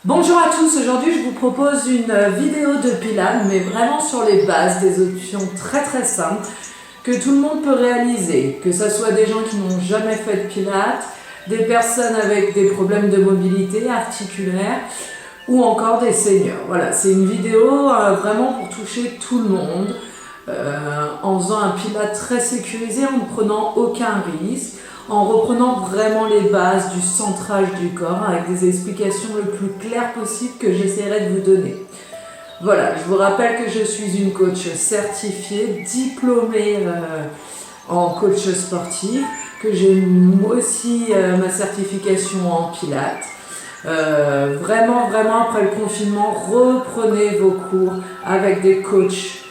Bonjour à tous, aujourd'hui je vous propose une vidéo de Pilates, mais vraiment sur les bases, des options très simples que tout le monde peut réaliser, que ce soit des gens qui n'ont jamais fait de Pilates, des personnes avec des problèmes de mobilité articulaire ou encore des seniors. Voilà, c'est une vidéo vraiment pour toucher tout le monde, en faisant un Pilates très sécurisé, en ne prenant aucun risque, en reprenant vraiment les bases du centrage du corps avec des explications le plus claires possible que j'essaierai de vous donner. Voilà, je vous rappelle que je suis une coach certifiée, diplômée en coach sportif, que j'ai aussi ma certification en Pilates. Vraiment, après le confinement, reprenez vos cours avec des coachs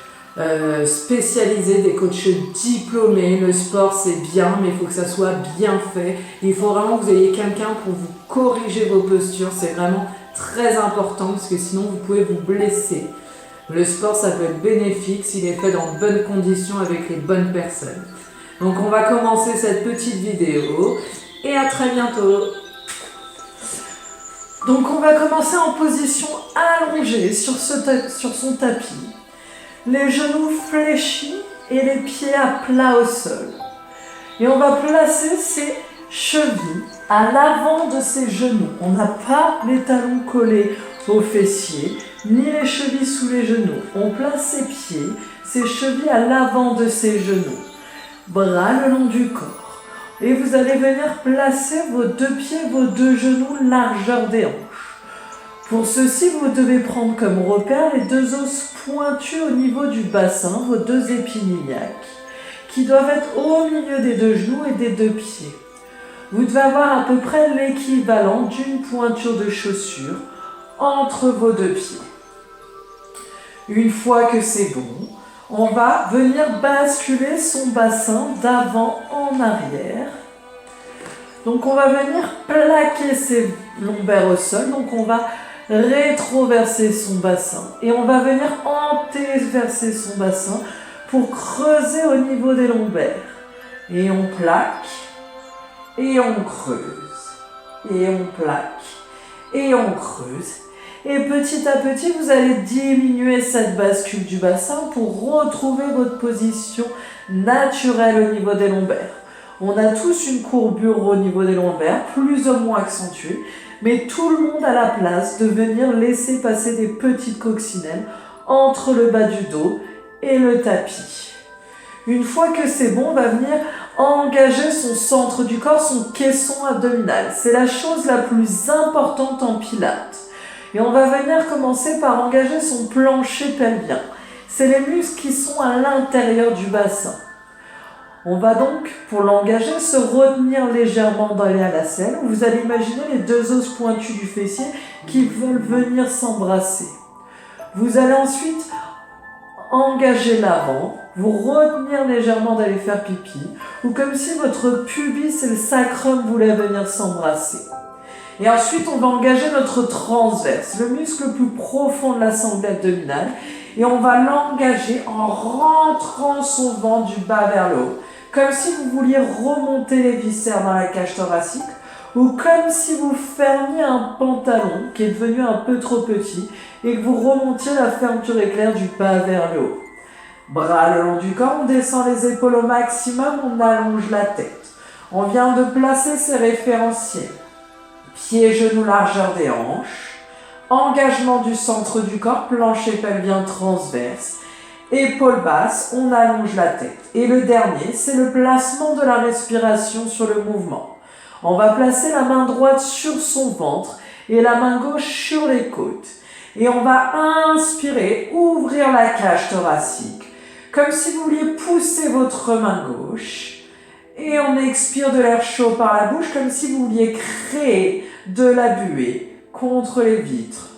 spécialisés, des coachs diplômés. Le sport c'est bien, mais il faut que ça soit bien fait. Il faut vraiment que vous ayez quelqu'un pour vous corriger vos postures. C'est vraiment très important parce que sinon vous pouvez vous blesser. Le sport ça peut être bénéfique s'il est fait dans de bonnes conditions avec les bonnes personnes. Donc on va commencer cette petite vidéo et à très bientôt. Donc on va commencer en position allongée sur son tapis. Les genoux fléchis et les pieds à plat au sol. Et on va placer ses chevilles à l'avant de ses genoux. On n'a pas les talons collés aux fessiers, ni les chevilles sous les genoux. On place ses pieds, ses chevilles à l'avant de ses genoux. Bras le long du corps. Et vous allez venir placer vos deux pieds, vos deux genoux, largeur des hanches. Pour ceci, vous devez prendre comme repère les deux os pointus au niveau du bassin, vos deux épines iliaques, qui doivent être au milieu des deux genoux et des deux pieds. Vous devez avoir à peu près l'équivalent d'une pointure de chaussure entre vos deux pieds. Une fois que c'est bon, on va venir basculer son bassin d'avant en arrière. Donc on va venir plaquer ses lombaires au sol, donc on va rétroverser son bassin et on va venir antéverser son bassin pour creuser au niveau des lombaires. Et on plaque, et on creuse, et on plaque, et on creuse. Et petit à petit, vous allez diminuer cette bascule du bassin pour retrouver votre position naturelle au niveau des lombaires. On a tous une courbure au niveau des lombaires, plus ou moins accentuée, mais tout le monde a la place de venir laisser passer des petites coccinelles entre le bas du dos et le tapis. Une fois que c'est bon, on va venir engager son centre du corps, son caisson abdominal. C'est la chose la plus importante en pilates. Et on va venir commencer par engager son plancher pelvien. C'est les muscles qui sont à l'intérieur du bassin. On va donc, pour l'engager, se retenir légèrement d'aller à la selle. Vous allez imaginer les deux os pointus du fessier qui veulent venir s'embrasser. Vous allez ensuite engager l'avant, vous retenir légèrement d'aller faire pipi, ou comme si votre pubis et le sacrum voulaient venir s'embrasser. Et ensuite, on va engager notre transverse, le muscle le plus profond de la sangle abdominale, et on va l'engager en rentrant son ventre du bas vers le haut, comme si vous vouliez remonter les viscères dans la cage thoracique, ou comme si vous fermiez un pantalon qui est devenu un peu trop petit et que vous remontiez la fermeture éclair du bas vers le haut. Bras le long du corps, on descend les épaules au maximum, on allonge la tête. On vient de placer ses référentiels. Pieds, genoux, largeur des hanches. Engagement du centre du corps, plancher pelvien transverse. Épaules basses, on allonge la tête. Et le dernier, c'est le placement de la respiration sur le mouvement. On va placer la main droite sur son ventre et la main gauche sur les côtes. Et on va inspirer, ouvrir la cage thoracique, comme si vous vouliez pousser votre main gauche. Et on expire de l'air chaud par la bouche, comme si vous vouliez créer de la buée contre les vitres.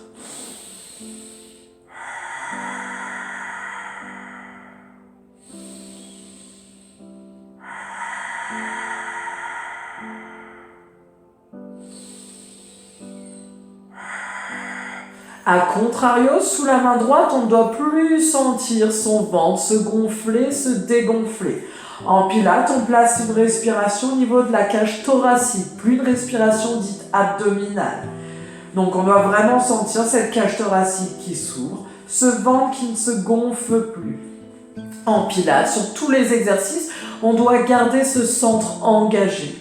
A contrario, sous la main droite, on ne doit plus sentir son ventre se gonfler, se dégonfler. En pilates, on place une respiration au niveau de la cage thoracique, plus une respiration dite abdominale. Donc on doit vraiment sentir cette cage thoracique qui s'ouvre, ce ventre qui ne se gonfle plus. En pilates, sur tous les exercices, on doit garder ce centre engagé.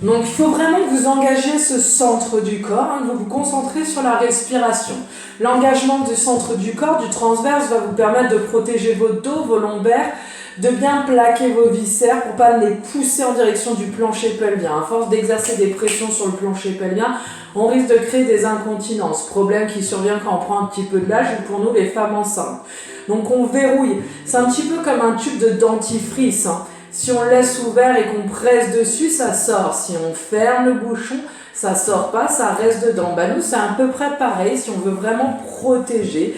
Donc il faut vraiment que vous engagez ce centre du corps, que vous vous concentrez sur la respiration. L'engagement du centre du corps, du transverse, va vous permettre de protéger votre dos, vos lombaires, de bien plaquer vos viscères pour ne pas les pousser en direction du plancher pelvien. À force d'exercer des pressions sur le plancher pelvien, on risque de créer des incontinences, problème qui survient quand on prend un petit peu de l'âge ou pour nous les femmes enceintes. Donc on verrouille, c'est un petit peu comme un tube de dentifrice. Si on laisse ouvert et qu'on presse dessus, ça sort. Si on ferme le bouchon, ça sort pas, ça reste dedans. Nous, c'est à peu près pareil si on veut vraiment protéger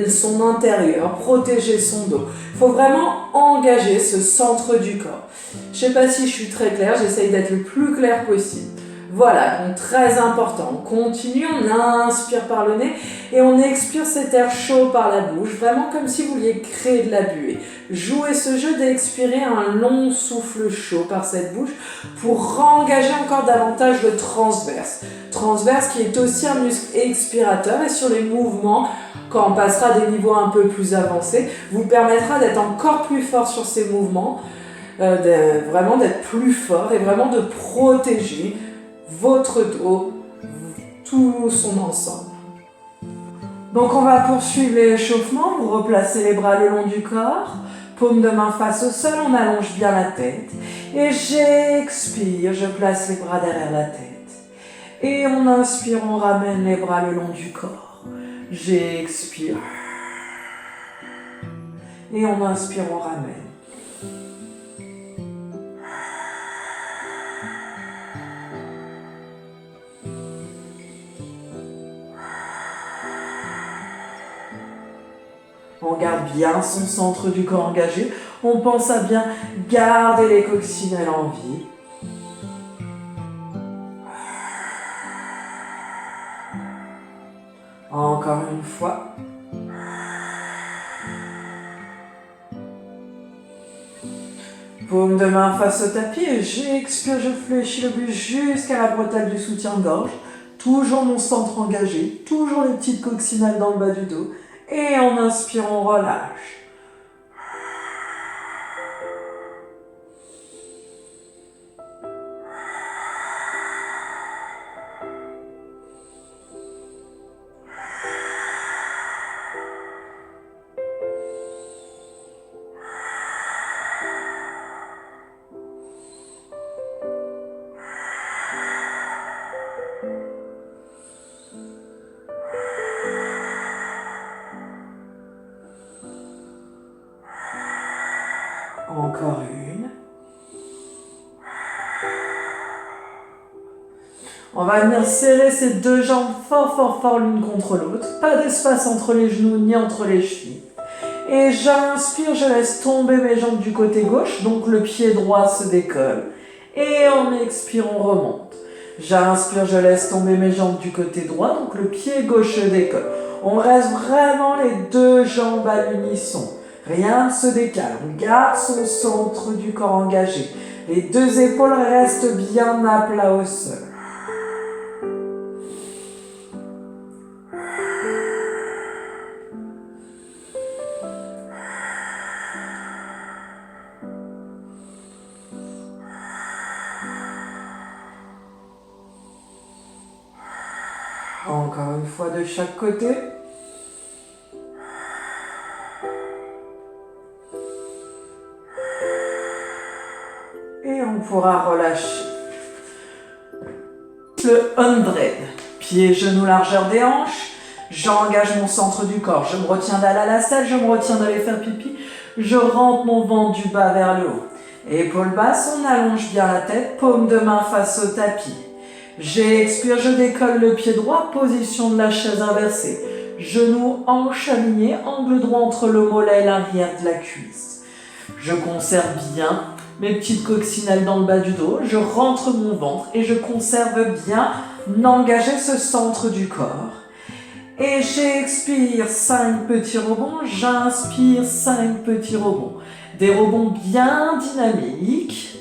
son intérieur, protéger son dos. Il faut vraiment engager ce centre du corps. Je sais pas si je suis très claire, j'essaye d'être le plus clair possible. Voilà, donc très important. On continue, on inspire par le nez et on expire cet air chaud par la bouche, vraiment comme si vous vouliez créer de la buée. Jouez ce jeu d'expirer un long souffle chaud par cette bouche pour engager encore davantage le transverse. Transverse qui est aussi un muscle expirateur et sur les mouvements, quand on passera des niveaux un peu plus avancés, vous permettra d'être encore plus fort sur ces mouvements, vraiment d'être plus fort et vraiment de protéger votre dos, tout son ensemble. Donc on va poursuivre l'échauffement, vous replacez les bras le long du corps, paume de main face au sol, on allonge bien la tête. Et j'expire, je place les bras derrière la tête. Et on inspire, on ramène les bras le long du corps. J'expire. Et on inspire, on ramène. On garde bien son centre du corps engagé. On pense à bien garder les coccinelles en vie. Encore une fois. Paume de main face au tapis et j'expire, je fléchis le buste jusqu'à la bretelle du soutien-gorge. Toujours mon centre engagé, toujours les petites coccinelles dans le bas du dos. Et en inspirant, on relâche. Encore une. On va venir serrer ces deux jambes fort l'une contre l'autre. Pas d'espace entre les genoux ni entre les chevilles. Et j'inspire, je laisse tomber mes jambes du côté gauche, donc le pied droit se décolle. Et en expire, on remonte. J'inspire, je laisse tomber mes jambes du côté droit, donc le pied gauche se décolle. On reste vraiment les deux jambes à l'unisson. Rien ne se décale, on garde son centre du corps engagé. Les deux épaules restent bien à plat au sol. Encore une fois de chaque côté. Et on pourra relâcher. Le 100. Pieds, genoux, largeur des hanches. J'engage mon centre du corps. Je me retiens d'aller à la salle, je me retiens d'aller faire pipi. Je rentre mon ventre du bas vers le haut. Épaules basses, on allonge bien la tête. Paume de main face au tapis. J'expire, je décolle le pied droit. Position de la chaise inversée. Genoux, hanches alignées. Angle droit entre le mollet et l'arrière de la cuisse. Je conserve bien mes petites coccinelles dans le bas du dos, je rentre mon ventre et je conserve bien d'engager ce centre du corps. Et j'expire 5 petits rebonds, j'inspire 5 petits rebonds. Des rebonds bien dynamiques.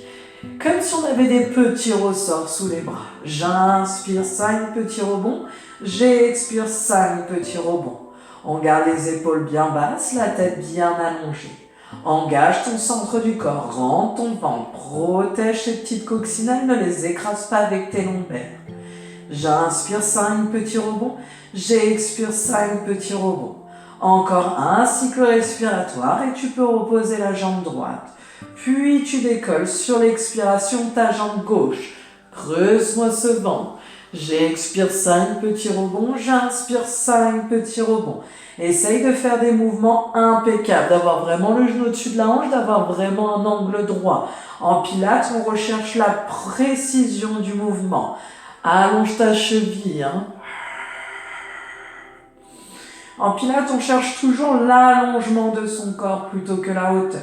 comme si on avait des petits ressorts sous les bras. J'inspire 5 petits rebonds, j'expire 5 petits rebonds. On garde les épaules bien basses, la tête bien allongée. Engage ton centre du corps, rentre ton ventre, protège ces petites coccinelles, ne les écrase pas avec tes lombaires. J'inspire 5 petits rebonds, j'expire 5 petits rebonds. Encore un cycle respiratoire et tu peux reposer la jambe droite. Puis tu décolles sur l'expiration ta jambe gauche. Creuse-moi ce ventre. J'expire 5 petits rebonds, j'inspire 5 petits rebonds. Essaye de faire des mouvements impeccables, d'avoir vraiment le genou au-dessus de la hanche, d'avoir vraiment un angle droit. En pilates, on recherche la précision du mouvement. Allonge ta cheville. En pilates, on cherche toujours l'allongement de son corps plutôt que la hauteur.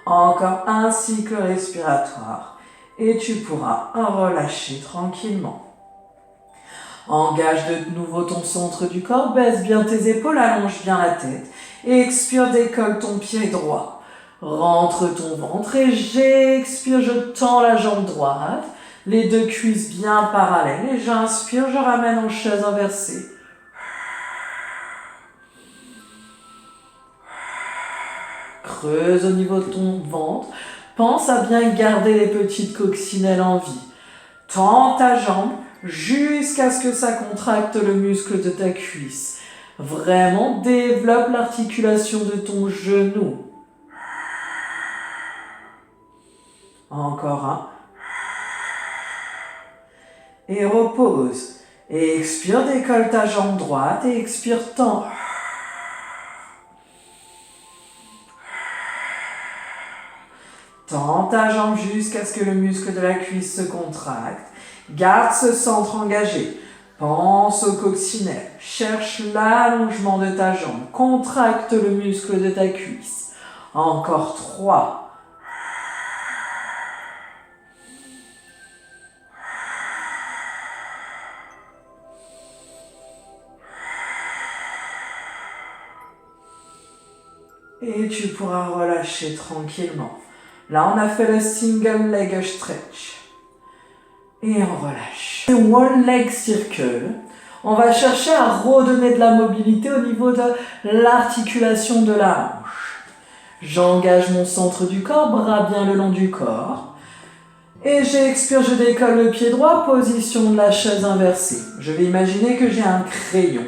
Encore un cycle respiratoire et tu pourras relâcher tranquillement. Engage de nouveau ton centre du corps, baisse bien tes épaules, allonge bien la tête. Expire, décolle ton pied droit. Rentre ton ventre et j'expire, je tends la jambe droite. Les deux cuisses bien parallèles et j'inspire, je ramène en chaise inversée. Creuse au niveau de ton ventre. Pense à bien garder les petites coccinelles en vie. Tends ta jambe jusqu'à ce que ça contracte le muscle de ta cuisse. Vraiment développe l'articulation de ton genou. Encore un. Et repose. Et expire, décolle ta jambe droite et expire, tends. Tends ta jambe jusqu'à ce que le muscle de la cuisse se contracte. Garde ce centre engagé. Pense au coccinelle. Cherche l'allongement de ta jambe. Contracte le muscle de ta cuisse. Encore 3. Et tu pourras relâcher tranquillement. Là, on a fait le single leg stretch. Et on relâche. One leg circle. On va chercher à redonner de la mobilité au niveau de l'articulation de la hanche. J'engage mon centre du corps, bras bien le long du corps. Et j'expire, je décolle le pied droit, position de la chaise inversée. Je vais imaginer que j'ai un crayon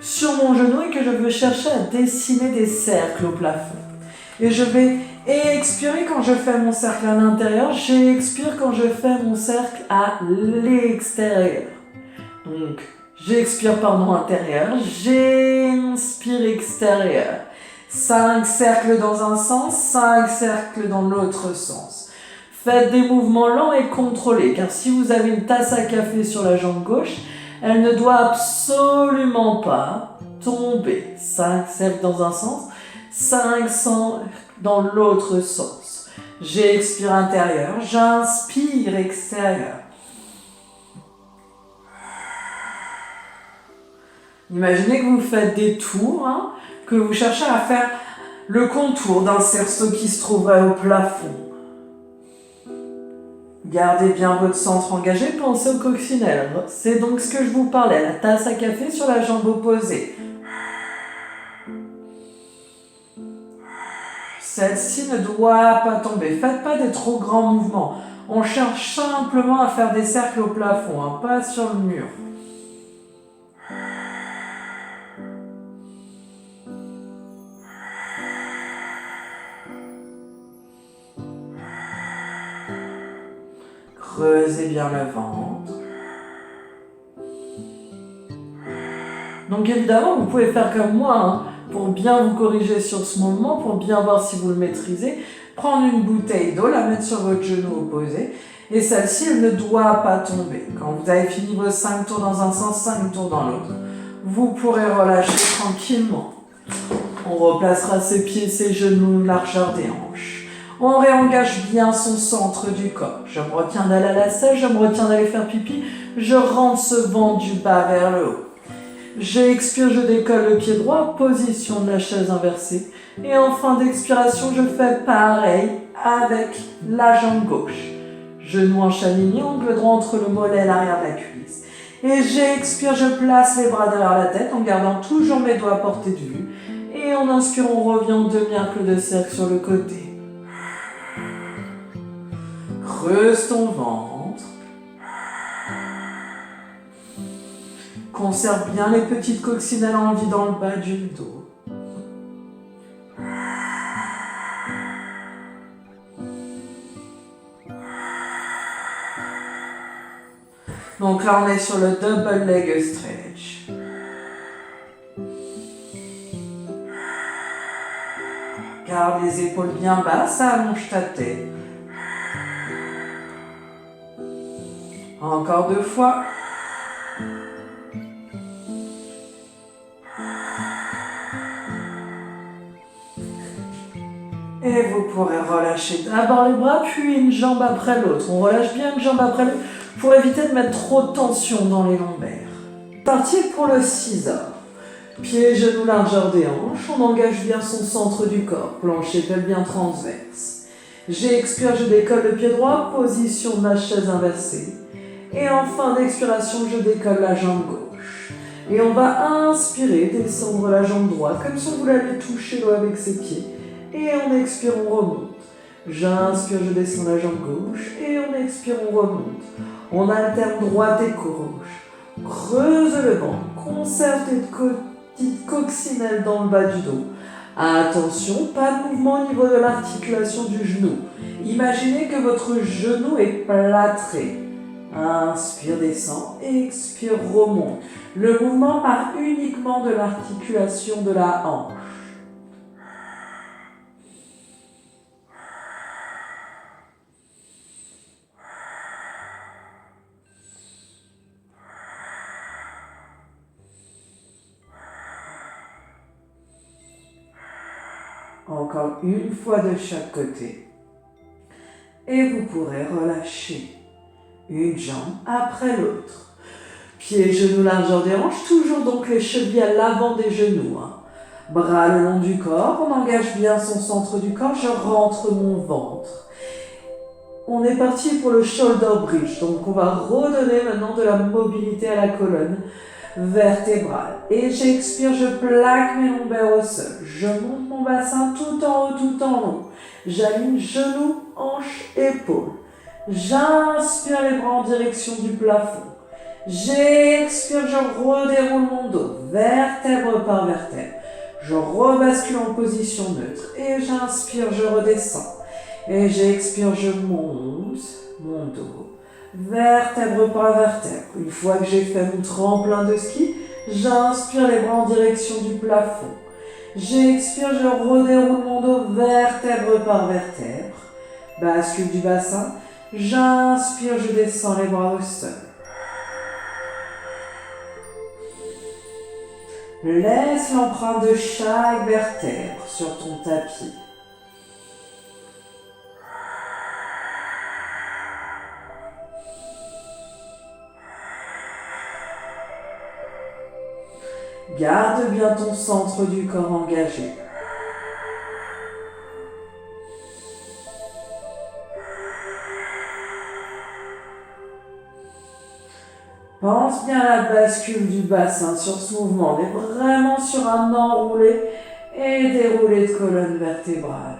sur mon genou et que je veux chercher à dessiner des cercles au plafond. Et je vais expirer quand je fais mon cercle à l'intérieur, j'expire quand je fais mon cercle à l'extérieur. Donc, j'expire intérieur, j'inspire extérieur. 5 cercles dans un sens, 5 cercles dans l'autre sens. Faites des mouvements lents et contrôlés, car si vous avez une tasse à café sur la jambe gauche, elle ne doit absolument pas tomber. 5 cercles dans un sens, 5 cercles dans l'autre sens. J'expire intérieur, j'inspire extérieur. Imaginez que vous faites des tours, que vous cherchez à faire le contour d'un cerceau qui se trouverait au plafond. Gardez bien votre centre engagé, pensez au coccinelle. C'est donc ce que je vous parlais, la tasse à café sur la jambe opposée. Celle-ci ne doit pas tomber. Faites pas des trop grands mouvements. On cherche simplement à faire des cercles au plafond, pas sur le mur. Creusez bien le ventre. Donc évidemment, vous pouvez faire comme moi, pour bien vous corriger sur ce mouvement, pour bien voir si vous le maîtrisez. Prendre une bouteille d'eau, la mettre sur votre genou opposé. Et celle-ci, elle ne doit pas tomber. Quand vous avez fini vos 5 tours dans un sens, 5 tours dans l'autre, vous pourrez relâcher tranquillement. On replacera ses pieds, ses genoux, largeur des hanches. On réengage bien son centre du corps. Je me retiens d'aller à la selle, je me retiens d'aller faire pipi. Je rentre ce ventre du bas vers le haut. J'expire, je décolle le pied droit, position de la chaise inversée. Et en fin d'expiration, je fais pareil avec la jambe gauche. Genou en aligné, angle droit entre le mollet et l'arrière de la cuisse. Et j'expire, je place les bras derrière la tête en gardant toujours mes doigts à portée de vue. Et en inspirant, on revient en demi-cercle de cercle sur le côté. Creuse ton ventre. Conserve bien les petites coccinelles en vie dans le bas du dos. Donc là, on est sur le double leg stretch. Garde les épaules bien basses, allonge ta tête. Encore 2 fois. Et vous pourrez relâcher d'abord les bras, puis une jambe après l'autre. On relâche bien une jambe après l'autre pour éviter de mettre trop de tension dans les lombaires. Parti pour le scissor. Pieds, genoux, largeur des hanches. On engage bien son centre du corps. Plancher pelvien transverse. J'expire, je décolle le pied droit. Position de la chaise inversée. Et en fin d'expiration, je décolle la jambe gauche. Et on va inspirer, descendre la jambe droite, comme si on voulait aller toucher l'eau avec ses pieds. Et on expire, on remonte. J'inspire, je descends la jambe gauche. Et on expire, on remonte. On alterne droite et gauche. Creuse le ventre. Conserve tes petites coccinelles dans le bas du dos. Attention, pas de mouvement au niveau de l'articulation du genou. Imaginez que votre genou est plâtré. Inspire, descend. Expire, remonte. Le mouvement part uniquement de l'articulation de la hanche. Encore une fois de chaque côté. Et vous pourrez relâcher une jambe après l'autre. Pieds, genoux, largeur des hanches. Toujours donc les chevilles à l'avant des genoux. Bras le long du corps. On engage bien son centre du corps. Je rentre mon ventre. On est parti pour le shoulder bridge. Donc on va redonner maintenant de la mobilité à la colonne vertébrale. Et j'expire, je plaque mes lombaires au sol. Je monte mon bassin tout en haut, tout en haut. J'aligne genoux, hanches, épaules. J'inspire les bras en direction du plafond. J'expire, je redéroule mon dos, vertèbre par vertèbre. Je rebascule en position neutre. Et j'inspire, je redescends. Et j'expire, je monte mon dos. Vertèbre par vertèbre. Une fois que j'ai fait mon tremplin de ski, j'inspire les bras en direction du plafond. J'expire, je redéroule mon dos vertèbre par vertèbre. Bascule du bassin. J'inspire, je descends les bras au sol. Laisse l'empreinte de chaque vertèbre sur ton tapis. Garde bien ton centre du corps engagé. Pense bien à la bascule du bassin sur ce mouvement. On est vraiment sur un enroulé et déroulé de colonne vertébrale.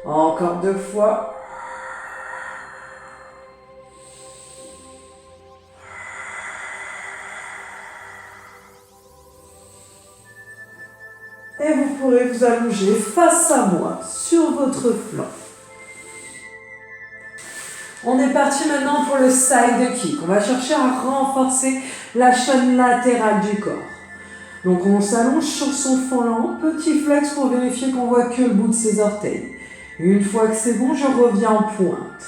Encore 2 fois. Et vous pourrez vous allonger face à moi sur votre flanc. On est parti maintenant pour le side kick. On va chercher à renforcer la chaîne latérale du corps. Donc on s'allonge sur son flanc, petit flex pour vérifier qu'on voit que le bout de ses orteils. Une fois que c'est bon, je reviens en pointe.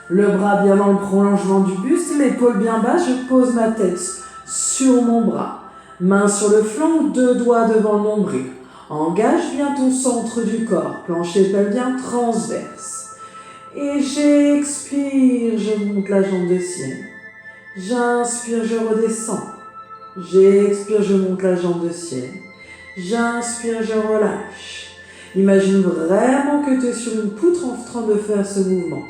Le bras bien dans le prolongement du buste, l'épaule bien basse, je pose ma tête sur mon bras. Main sur le flanc, 2 doigts devant le nombril. Engage bien ton centre du corps, plancher pelvien transverse. Et j'expire, je monte la jambe de ciel. J'inspire, je redescends. J'expire, je monte la jambe de ciel. J'inspire, je relâche. Imagine vraiment que tu es sur une poutre en train de faire ce mouvement.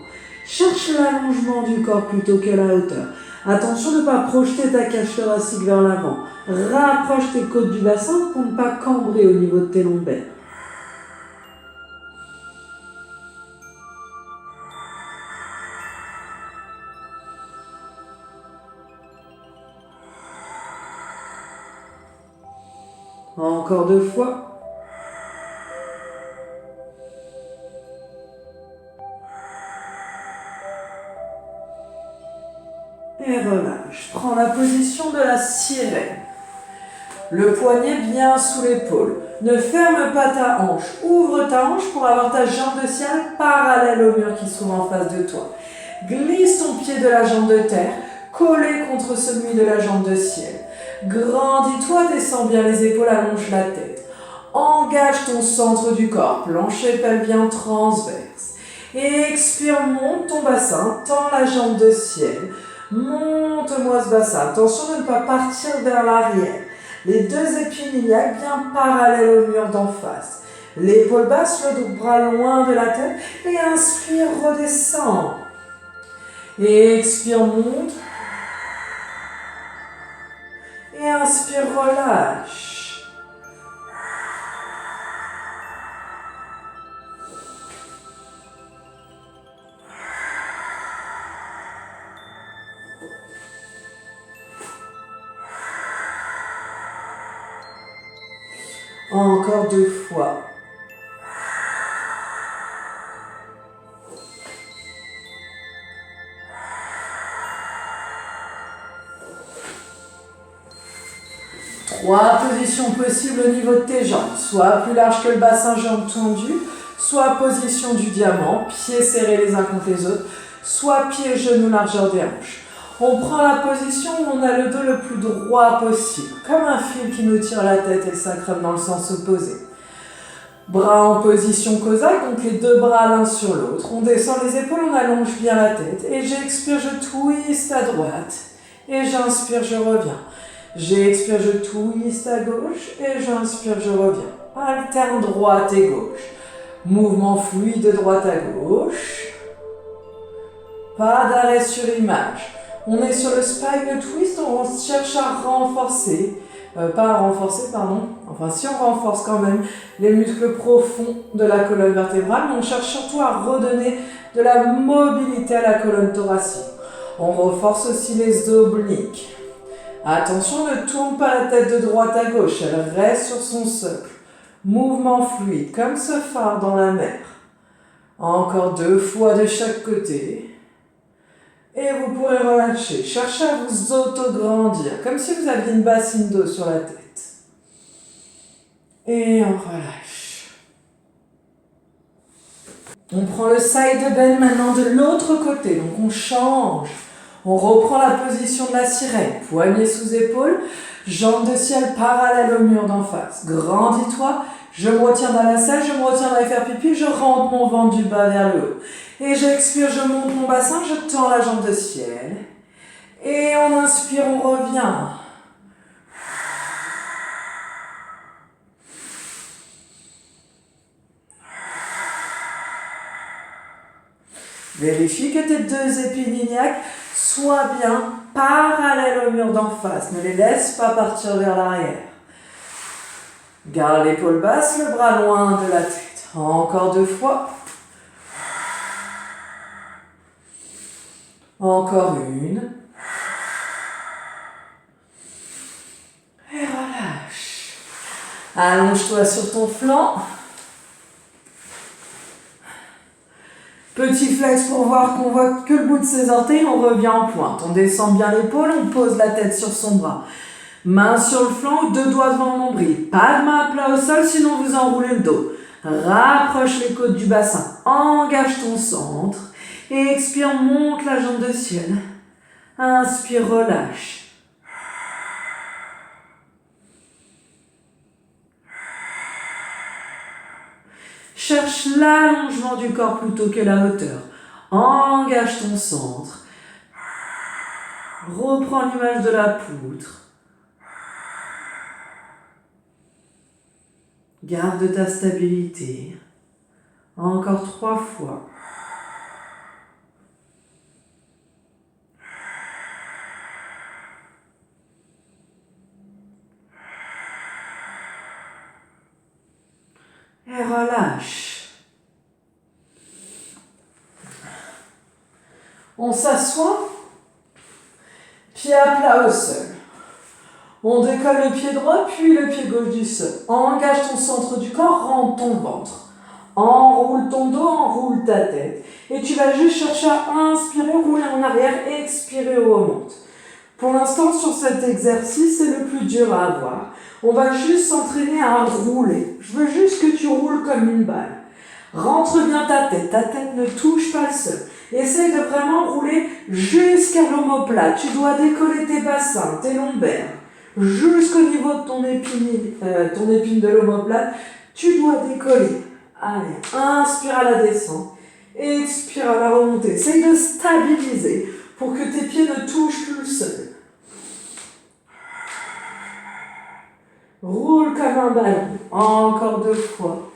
Cherche l'allongement du corps plutôt que la hauteur. Attention de ne pas projeter ta cage thoracique vers l'avant. Rapproche tes côtes du bassin pour ne pas cambrer au niveau de tes lombaires. Encore 2 fois. Et relâche. Prends la position de la sirène. Le poignet bien sous l'épaule. Ne ferme pas ta hanche. Ouvre ta hanche pour avoir ta jambe de ciel parallèle au mur qui se trouve en face de toi. Glisse ton pied de la jambe de terre, collé contre celui de la jambe de ciel. Grandis-toi, descends bien les épaules, allonge la tête. Engage ton centre du corps, plancher pelvien transverse. Et expire, monte ton bassin, tends la jambe de ciel. Monte-moi ce bassin. Attention de ne pas partir vers l'arrière. Les 2 épaules iliaques bien parallèles au mur d'en face. L'épaule basse, le bras loin de la tête. Et inspire, redescends. Et expire, monte. Et inspire, relâche. Encore 2 fois. Trois positions possibles au niveau de tes jambes, soit plus large que le bassin, jambes tendues, soit position du diamant, pieds serrés les uns contre les autres, soit pieds et genoux largeur des hanches. On prend la position où on a le dos le plus droit possible, comme un fil qui nous tire la tête et le sacrum dans le sens opposé. Bras en position cosaque, donc les 2 bras l'un sur l'autre. On descend les épaules, on allonge bien la tête. Et j'expire, je twiste à droite. Et j'inspire, je reviens. J'expire, je twiste à gauche. Et j'inspire, je reviens. Alterne droite et gauche. Mouvement fluide de droite à gauche. Pas d'arrêt sur image. On est sur le spine twist, on cherche à renforcer. Si on renforce quand même les muscles profonds de la colonne vertébrale, mais on cherche surtout à redonner de la mobilité à la colonne thoracique. On renforce aussi les obliques. Attention, ne tourne pas la tête de droite à gauche, elle reste sur son socle. Mouvement fluide, comme ce phare dans la mer. Encore 2 fois de chaque côté. Et vous pourrez relâcher. Cherchez à vous auto-grandir, comme si vous aviez une bassine d'eau sur la tête. Et on relâche. On prend le side bend maintenant de l'autre côté. Donc on change. On reprend la position de la sirène. Poignets sous épaule. Jambes de ciel parallèles au mur d'en face. Grandis-toi. Je me retiens dans la selle, je me retiens d'aller faire pipi, je rentre mon ventre du bas vers le haut. Et j'expire, je monte mon bassin, je tends la jambe de ciel. Et on inspire, on revient. Vérifie que tes 2 épines iliaques soient bien parallèles au mur d'en face. Ne les laisse pas partir vers l'arrière. Garde l'épaule basse, le bras loin de la tête. Encore 2 fois. Encore une. Et relâche. Allonge-toi sur ton flanc. Petit flex pour voir qu'on voit que le bout de ses orteils, on revient en pointe. On descend bien l'épaule, on pose la tête sur son bras. Main sur le flanc ou 2 doigts devant le nombril. Pas de main à plat au sol, sinon vous enroulez le dos. Rapproche les côtes du bassin. Engage ton centre. Et expire, monte la jambe de ciel. Inspire, relâche. Cherche l'allongement du corps plutôt que la hauteur. Engage ton centre. Reprends l'image de la poutre. Garde ta stabilité. Encore 3 fois. Et relâche. On s'assoit. Pied à plat au sol. On décolle le pied droit, puis le pied gauche du sol. Engage ton centre du corps, rentre ton ventre. Enroule ton dos, enroule ta tête. Et tu vas juste chercher à inspirer, rouler en arrière, expirer, remonte. Pour l'instant, sur cet exercice, c'est le plus dur à avoir. On va juste s'entraîner à rouler. Je veux juste que tu roules comme une balle. Rentre bien ta tête ne touche pas le sol. Essaye de vraiment rouler jusqu'à l'omoplate. Tu dois décoller tes bassins, tes lombaires. Jusqu'au niveau de ton épine de l'omoplate, tu dois décoller. Allez, inspire à la descente, expire à la remontée. Essaye de stabiliser pour que tes pieds ne touchent plus le sol. Roule comme un ballon. Encore 2 fois.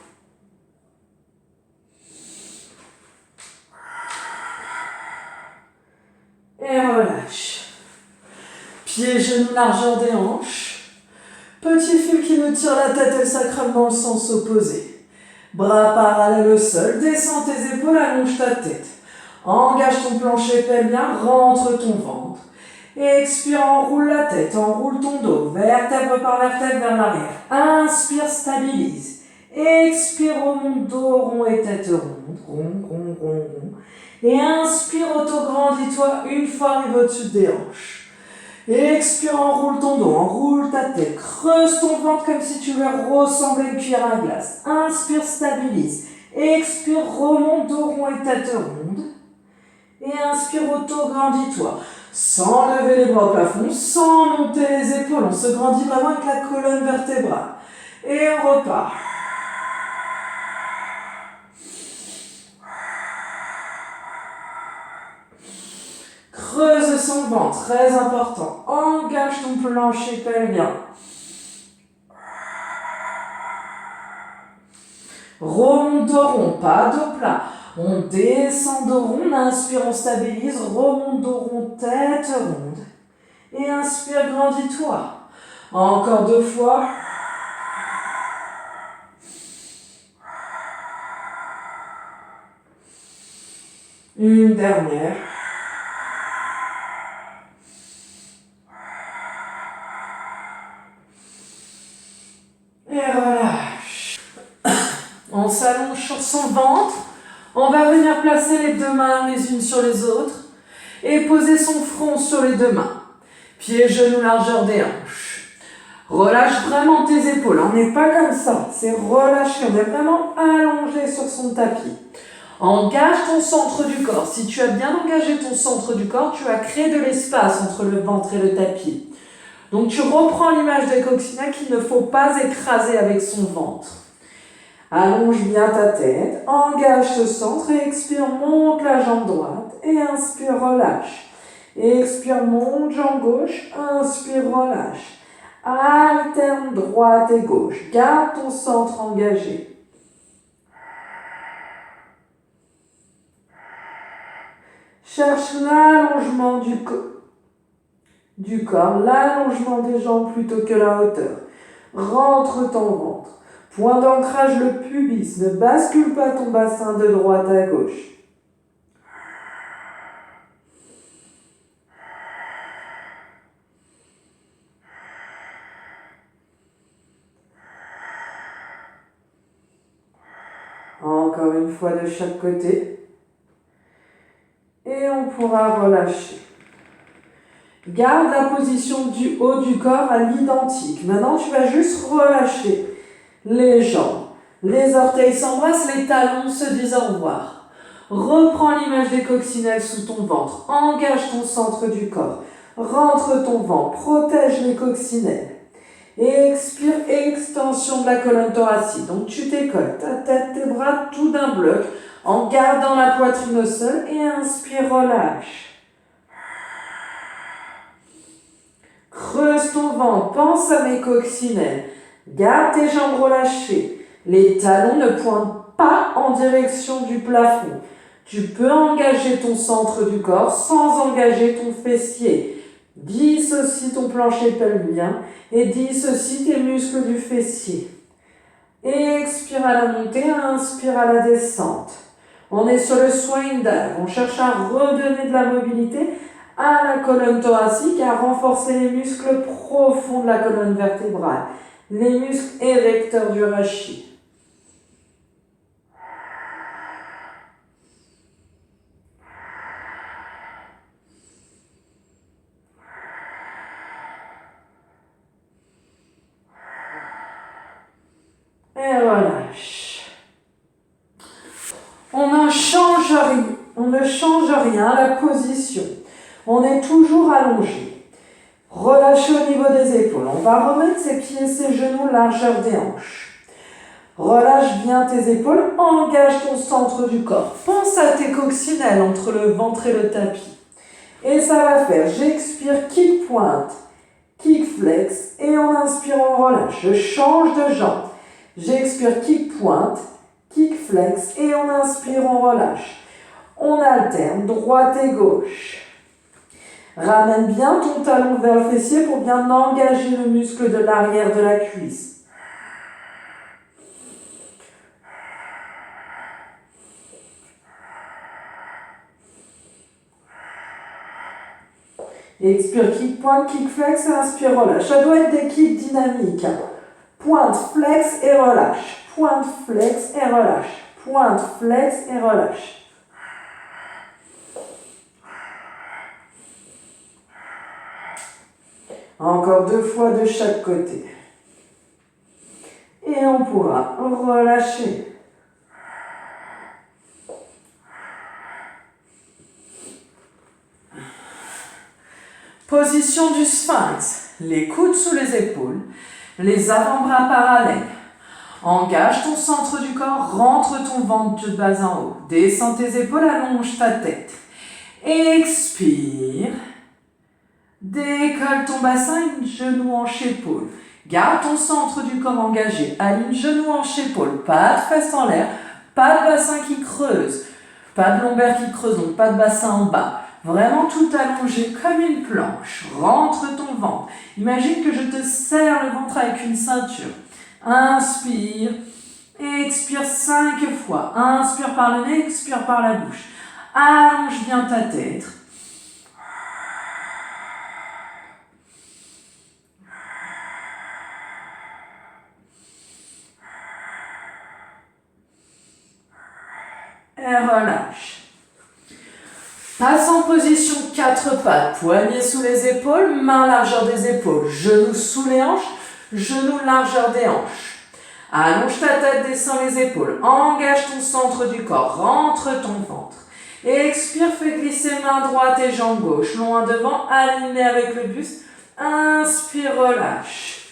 Et relâche. Pieds, genoux, largeur des hanches. Petit fil qui nous tire la tête et le sacrum dans le sens opposé. Bras parallèles au sol. Descends tes épaules, allonge ta tête. Engage ton plancher pelvien, rentre ton ventre. Expire, enroule la tête, enroule ton dos, vertèbre par vertèbre vers l'arrière. Inspire, stabilise. Expire, remonte dos rond et tête ronde. Rond. Et inspire, auto-grandis-toi une fois arrivé au-dessus des hanches. Expire, enroule ton dos, enroule ta tête. Creuse ton ventre comme si tu voulais ressembler à une cuillère à glace. Inspire, stabilise. Expire, remonte dos rond et tête ronde. Et inspire, auto-grandis-toi. Sans lever les bras au plafond, sans monter les épaules. On se grandit vraiment avec la colonne vertébrale. Et on repart. Creuse son ventre, très important. Engage ton plancher pelvien. Remonte dos rond, pas dos plat. On descend dos rond, on inspire, on stabilise, remonte dos rond, tête ronde. Et inspire, grandis-toi. Encore 2 fois. Une dernière. Et relâche. On s'allonge sur son ventre. On va venir placer les 2 mains les unes sur les autres et poser son front sur les 2 mains. Pieds, genoux, largeur des hanches. Relâche vraiment tes épaules. On n'est pas comme ça. C'est relâché. On est vraiment allongé sur son tapis. Engage ton centre du corps. Si tu as bien engagé ton centre du corps, tu vas créer de l'espace entre le ventre et le tapis. Donc tu reprends l'image des coccinelles qu'il ne faut pas écraser avec son ventre. Allonge bien ta tête, engage ce centre et expire, monte la jambe droite et inspire, relâche. Expire, monte jambe gauche, inspire, relâche. Alterne droite et gauche, garde ton centre engagé. Cherche l'allongement du corps, l'allongement des jambes plutôt que la hauteur. Rentre ton ventre. Point d'ancrage le pubis, ne bascule pas ton bassin de droite à gauche. Encore une fois de chaque côté. Et on pourra relâcher. Garde la position du haut du corps à l'identique. Maintenant, tu vas juste relâcher les jambes. Les orteils s'embrassent, les talons se disent au revoir. Reprends l'image des coccinelles sous ton ventre. Engage ton centre du corps. Rentre ton ventre, protège les coccinelles. Et expire, extension de la colonne thoracique. Donc tu décolles ta tête, tes bras, tout d'un bloc, en gardant la poitrine au sol. Et inspire, relâche. Creuse ton ventre, pense à mes coccinelles. Garde tes jambes relâchées. Les talons ne pointent pas en direction du plafond. Tu peux engager ton centre du corps sans engager ton fessier. Dissocie ton plancher pelvien et dissocie tes muscles du fessier. Expire à la montée, inspire à la descente. On est sur le swing dive. On cherche à redonner de la mobilité à la colonne thoracique, à renforcer les muscles profonds de la colonne vertébrale, les muscles érecteurs du rachis. Et relâche. On ne change rien à la position. On est toujours allongé. Relâchez au niveau des épaules. On va remettre ses pieds et ses genoux largeur des hanches. Relâche bien tes épaules. Engage ton centre du corps. Pense à tes coccinelles entre le ventre et le tapis. Et ça va faire, j'expire, kick pointe, kick flex. Et en inspirant, on relâche. Je change de jambe. J'expire, kick pointe, kick flex. Et en inspirant, on relâche. On alterne droite et gauche. Ramène bien ton talon vers le fessier pour bien engager le muscle de l'arrière de la cuisse. Expire, kick, pointe, kick, flex et inspire, relâche. Ça doit être des kicks dynamiques. Pointe, flex et relâche. Pointe, flex et relâche. Pointe, flex et relâche. Encore 2 fois de chaque côté. Et on pourra relâcher. Position du sphinx. Les coudes sous les épaules. Les avant-bras parallèles. Engage ton centre du corps. Rentre ton ventre de bas en haut. Descends tes épaules. Allonge ta tête. Expire. Décolle ton bassin, genou hanche épaule. Garde ton centre du corps engagé. Aligne genou hanche épaule. Pas de fesses en l'air. Pas de bassin qui creuse. Pas de lombaire qui creuse, donc pas de bassin en bas. Vraiment tout allongé comme une planche. Rentre ton ventre. Imagine que je te serre le ventre avec une ceinture. Inspire. Expire 5 fois. Inspire par le nez, expire par la bouche. Allonge bien ta tête. Et relâche. Passe en position 4 pattes, poignets sous les épaules, mains largeur des épaules, genoux sous les hanches, genoux largeur des hanches. Allonge ta tête, descends les épaules, engage ton centre du corps, rentre ton ventre. Et expire, fais glisser main droite et jambe gauche, loin devant, aligné avec le buste. Inspire, relâche.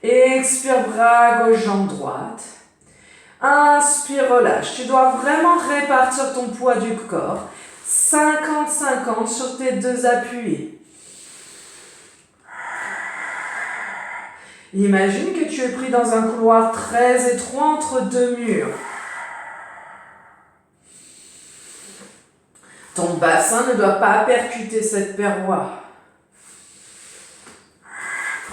Expire, bras gauche, jambe droite. Inspire, relâche. Tu dois vraiment répartir ton poids du corps. 50-50 sur tes 2 appuis. Imagine que tu es pris dans un couloir très étroit entre 2 murs. Ton bassin ne doit pas percuter cette paroi.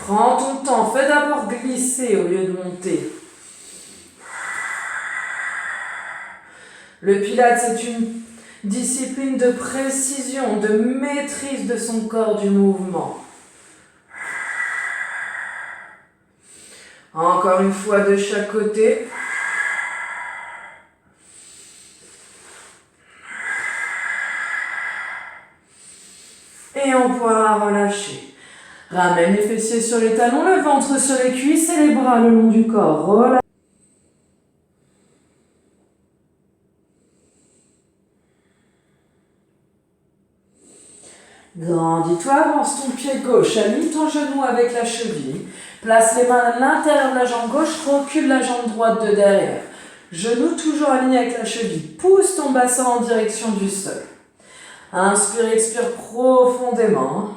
Prends ton temps, fais d'abord glisser au lieu de monter. Le Pilates, c'est une discipline de précision, de maîtrise de son corps, du mouvement. Encore une fois de chaque côté. Et on pourra relâcher. Ramène les fessiers sur les talons, le ventre sur les cuisses et les bras le long du corps. Relâche. Grandis-toi, avance ton pied gauche, aligne ton genou avec la cheville. Place les mains à l'intérieur de la jambe gauche, recule la jambe droite de derrière. Genou toujours aligné avec la cheville. Pousse ton bassin en direction du sol. Inspire, expire profondément.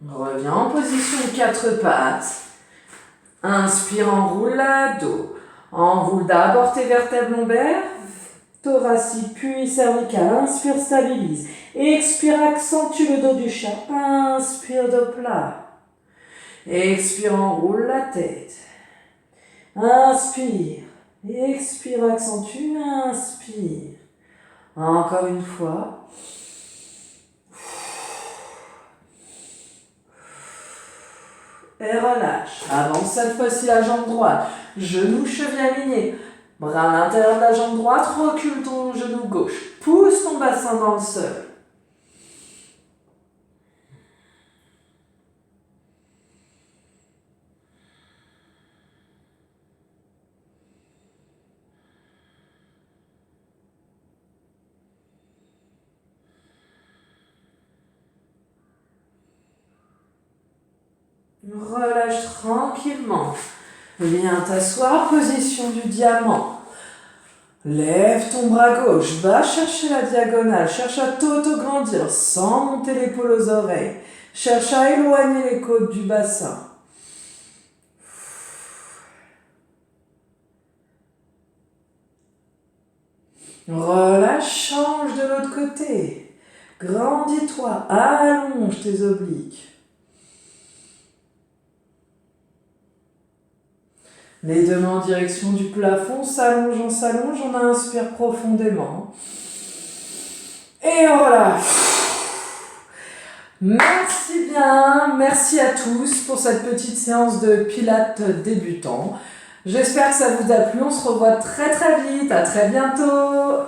Reviens en position 4 pattes. Inspire, enroule l'abdos. Enroule d'abord tes vertèbres lombaires, thoracique puis cervical. Inspire, stabilise. Expire, accentue le dos du chat. Inspire, dos plat. Expire, enroule la tête. Inspire. Expire, accentue. Inspire. Encore une fois. Et relâche. Avance cette fois-ci la jambe droite. Genou, cheville alignés. Bras à l'intérieur de la jambe droite. Recule ton genou gauche. Pousse ton bassin dans le sol. Relâche tranquillement. Viens t'asseoir, position du diamant. Lève ton bras gauche, va chercher la diagonale, cherche à t'auto-grandir sans monter l'épaule aux oreilles. Cherche à éloigner les côtes du bassin. Relâche, change de l'autre côté. Grandis-toi, allonge tes obliques. Les deux mains en direction du plafond, s'allonge, on inspire profondément. Et on relâche. Merci bien, merci à tous pour cette petite séance de pilates débutant. J'espère que ça vous a plu, on se revoit très très vite, à très bientôt.